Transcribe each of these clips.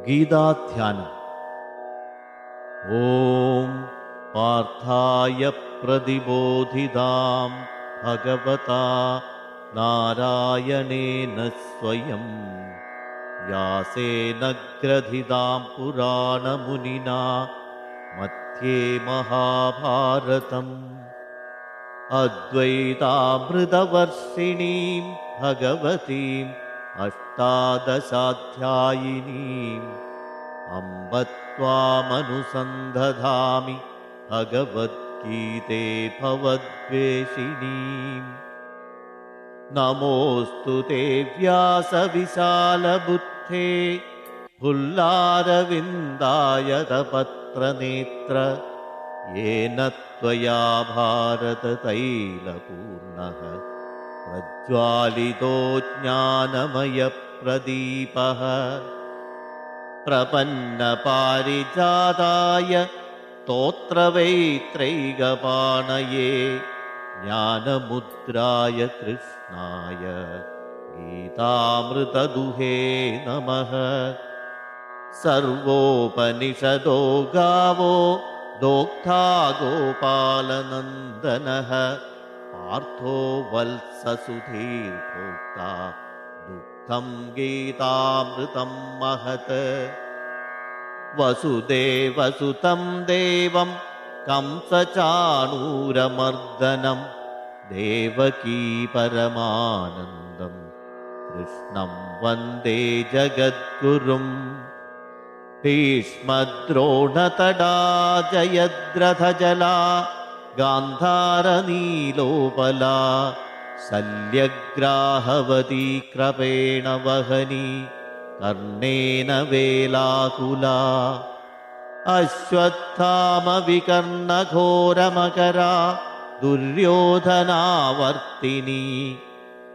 गीताध्यानम्। ॐ पार्थाय प्रतिबोधितां भगवता नारायणेन स्वयं व्यासेन ग्रथितां पुराणमुनिना मध्ये महाभारतम् अद्वैतामृतवर्षिणीं भगवतीम् अष्टादशाध्यायिनीम् अम्ब त्वामनुसन्धधामि भगवद्गीते भवद्वेषिणीम्। नमोऽस्तु ते व्यासविशालबुद्धे फुल्लारविन्दायतपत्रनेत्र येन त्वया भारततैलपूर्णः प्रज्वालितो ज्ञानमयप्रदीपः। प्रपन्नपारिजाताय स्तोत्रवेत्रैकपाणये ज्ञानमुद्राय कृष्णाय गीतामृतदुहे नमः। सर्वोपनिषदो गावो दोग्धा गोपालनन्दनः पार्थो वत्ससुधीर्भोक्ता दुग्धं गीतामृतं महत्। वसुदेवसुतं देवं कंसचाणूरमर्दनं देवकी परमानन्दं कृष्णं वन्दे जगद्गुरुम्। भीष्मद्रोणतडा जयद्रथजला गान्धारनीलोपला शल्यग्राहवती कृपेण वहनी कर्णेन वेलाकुला। अश्वत्थामविकर्णघोरमकरा दुर्योधनावर्तिनी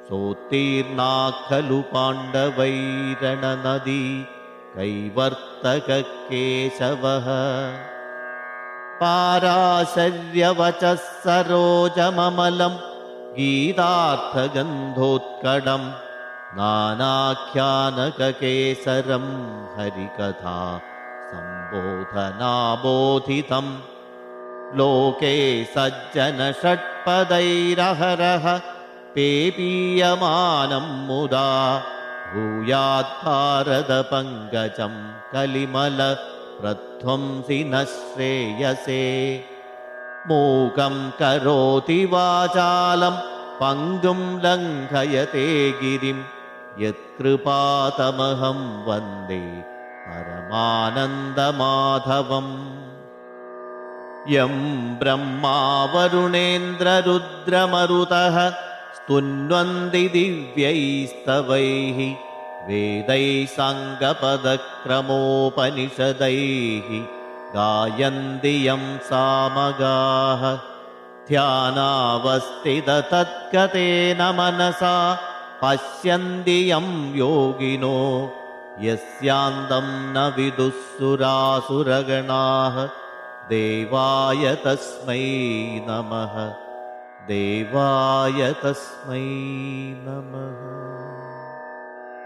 सोत्तीर्णा खलु पाण्डवैरणनदी कैवर्तककेशवः। पाराशर्यवचः सरोजममलं गीतार्थगन्धोत्कटं नानाख्यानककेसरं हरिकथा सम्बोधनाबोधितं। लोके सज्जनषट्पदैरहरः पेपीयमानं मुदा भूयाद्भारतपङ्कजं कलिमलप्रध्वंसि न श्रेयसे। मूकं करोति वाचालं पङ्गुं लङ्घयते गिरिं यत्कृपातमहं वन्दे परमानन्दमाधवम्। यं ब्रह्मा वरुणेन्द्ररुद्रमरुतः स्तुन्वन्ति दिव्यैस्तवैः वेदैः साङ्गपदक्रमोपनिषदैः गायन्ति यं सामगाः। ध्यानावस्थिततद्गतेन मनसा पश्यन्ति यं योगिनो यस्यान्तं न विदुःसुरासुरगणाः। देवाय तस्मै नमः, देवाय तस्मै नमः।